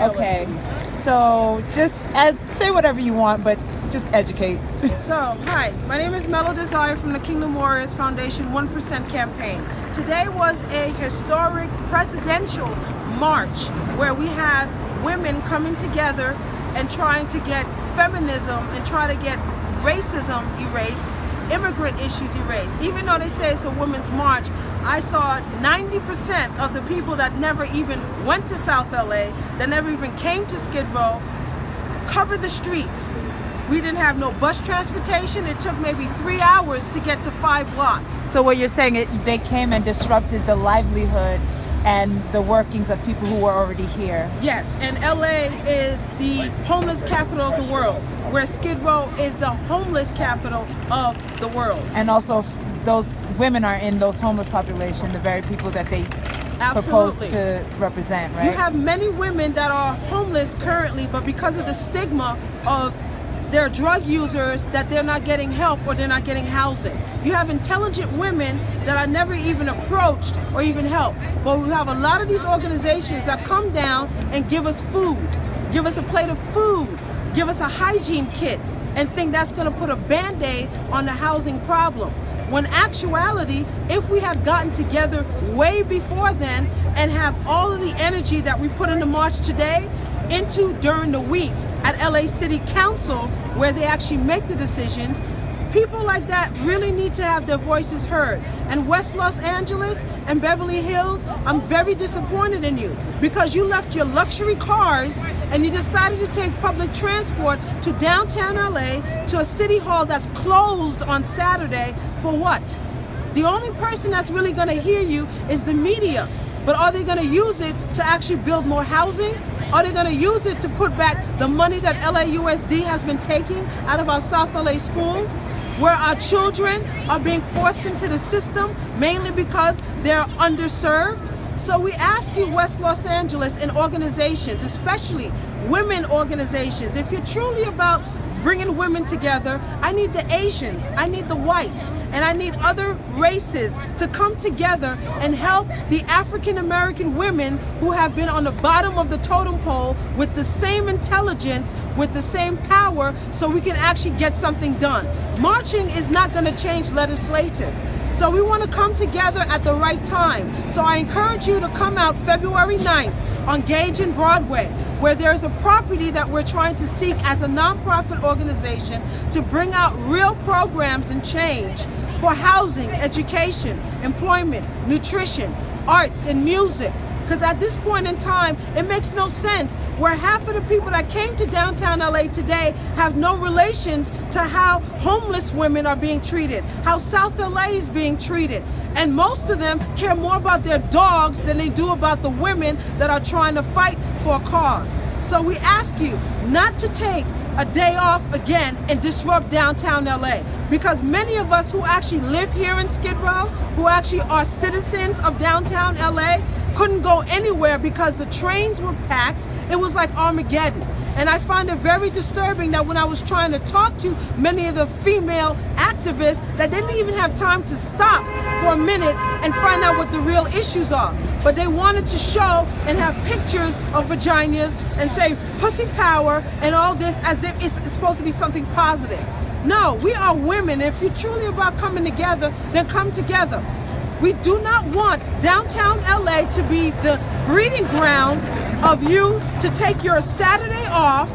Okay. So just say whatever you want, but just educate. So, hi, my name is Mellow Desire from the Kingdom Warriors Foundation 1% campaign. Today was a historic presidential march where we have women coming together and trying to get feminism and try to get racism erased, immigrant issues erased. Even though they say it's a women's march, I saw 90% of the people that never even went to South LA, that never even came to Skid Row, cover the streets. We didn't have no bus transportation. It took maybe 3 hours to get to 5 blocks. So what you're saying, they came and disrupted the livelihood and the workings of people who were already here. Yes, and LA is the homeless capital of the world, where Skid Row is the homeless capital of the world. And also those women are in those homeless population, the very people that they propose to represent, right? You have many women that are homeless currently, but because of the stigma of they're drug users, that they're not getting help or they're not getting housing. You have intelligent women that are never even approached or even helped. But we have a lot of these organizations that come down and give us food, give us a plate of food, give us a hygiene kit, and think that's gonna put a Band-Aid on the housing problem. When actuality, if we had gotten together way before then and have all of the energy that we put in the march today into during the week at LA City Council, where they actually make the decisions, people like that really need to have their voices heard. And West Los Angeles and Beverly Hills, I'm very disappointed in you because you left your luxury cars and you decided to take public transport to downtown LA to a city hall that's closed on Saturday for what? The only person that's really gonna hear you is the media. But are they gonna use it to actually build more housing? Are they gonna use it to put back the money that LAUSD has been taking out of our South LA schools, where our children are being forced into the system mainly because they're underserved? So we ask you, West Los Angeles, and organizations, especially women organizations, if you're truly about bringing women together, I need the Asians, I need the whites, and I need other races to come together and help the African American women who have been on the bottom of the totem pole with the same intelligence, with the same power, so we can actually get something done. Marching is not going to change legislative. So we want to come together at the right time. So I encourage you to come out February 9th on Gage and Broadway, where there's a property that we're trying to seek as a nonprofit organization to bring out real programs and change for housing, education, employment, nutrition, arts, and music. Because at this point in time, it makes no sense where half of the people that came to downtown LA today have no relations to how homeless women are being treated, how South LA is being treated. And most of them care more about their dogs than they do about the women that are trying to fight for a cause. So we ask you not to take a day off again and disrupt downtown LA, because many of us who actually live here in Skid Row, who actually are citizens of downtown LA, couldn't go anywhere because the trains were packed. It was like Armageddon. And I find it very disturbing that when I was trying to talk to many of the female activists, that they didn't even have time to stop for a minute and find out what the real issues are. But they wanted to show and have pictures of vaginas and say pussy power and all this as if it's supposed to be something positive. No, we are women. If you're truly about coming together, then come together. We do not want downtown LA to be the breeding ground of you to take your Saturday off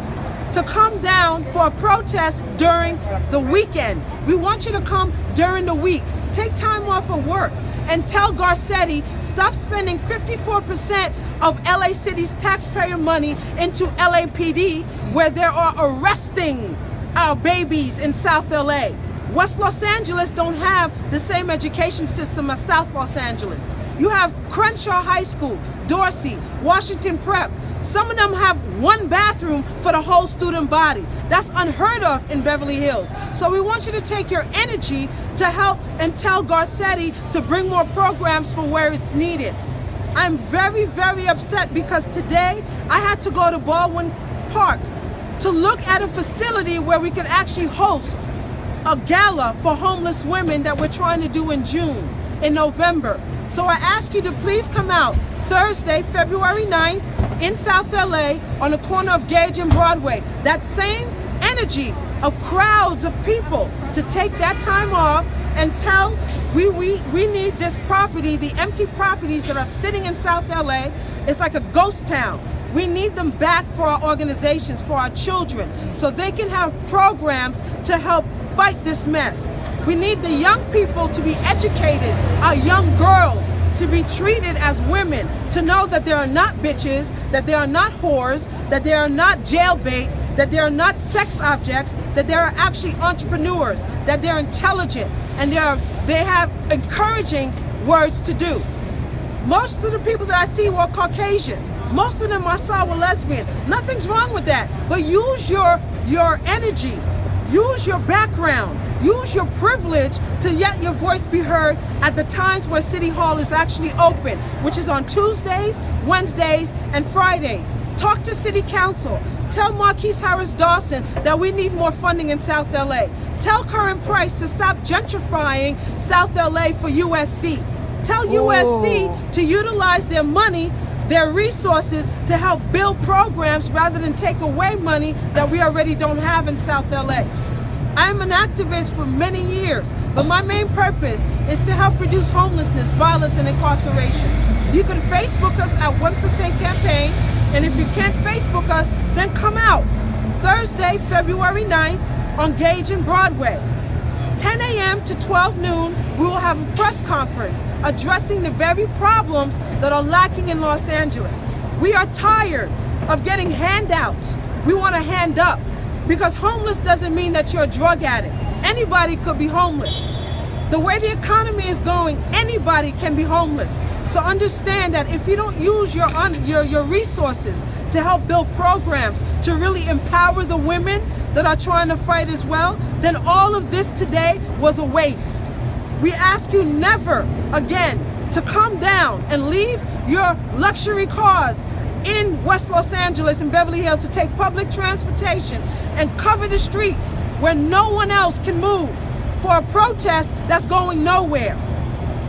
to come down for a protest during the weekend. We want you to come during the week. Take time off of work and tell Garcetti, stop spending 54% of LA City's taxpayer money into LAPD, where they are arresting our babies in South LA. West Los Angeles don't have the same education system as South Los Angeles. You have Crenshaw High School, Dorsey, Washington Prep. Some of them have one bathroom for the whole student body. That's unheard of in Beverly Hills. So we want you to take your energy to help and tell Garcetti to bring more programs for where it's needed. I'm very, very upset because today I had to go to Baldwin Park to look at a facility where we can actually host a gala for homeless women that we're trying to do in June, in November. So I ask you to please come out Thursday, February 9th in South LA on the corner of Gage and Broadway. That same energy of crowds of people to take that time off and tell we need this property, the empty properties that are sitting in South LA. It's like a ghost town. We need them back for our organizations, for our children, so they can have programs to help fight this mess. We need the young people to be educated, our young girls to be treated as women, to know that they are not bitches, that they are not whores, that they are not jailbait, that they are not sex objects, that they are actually entrepreneurs, that they're intelligent, and they have encouraging words to do. Most of the people that I see were Caucasian. Most of them I saw were lesbian. Nothing's wrong with that, but use your energy, use your background, use your privilege to let your voice be heard at the times where City Hall is actually open, which is on Tuesdays, Wednesdays, and Fridays. Talk to City Council. Tell Marquise Harris Dawson that we need more funding in South LA. Tell Curran Price to stop gentrifying South LA for USC. Tell USC to utilize their money, their resources to help build programs rather than take away money that we already don't have in South LA. I'm an activist for many years, but my main purpose is to help reduce homelessness, violence, and incarceration. You can Facebook us at 1% Campaign, and if you can't Facebook us, then come out. Thursday, February 9th on Gage and Broadway. 10 a.m. to 12 noon, we will have a press conference addressing the very problems that are lacking in Los Angeles. We are tired of getting handouts. We want to hand up, because homeless doesn't mean that you're a drug addict. Anybody could be homeless. The way the economy is going, anybody can be homeless. So understand that if you don't use your resources to help build programs to really empower the women that are trying to fight as well, then all of this today was a waste. We ask you never again to come down and leave your luxury cars in West Los Angeles and Beverly Hills to take public transportation and cover the streets where no one else can move for a protest that's going nowhere.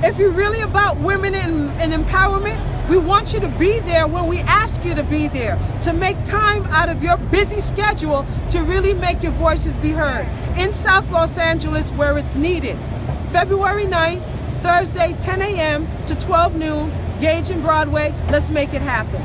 If you're really about women and empowerment, we want you to be there when we ask you to be there, to make time out of your busy schedule to really make your voices be heard in South Los Angeles where it's needed. February 9th, Thursday, 10 a.m. to 12 noon, Gage and Broadway. Let's make it happen.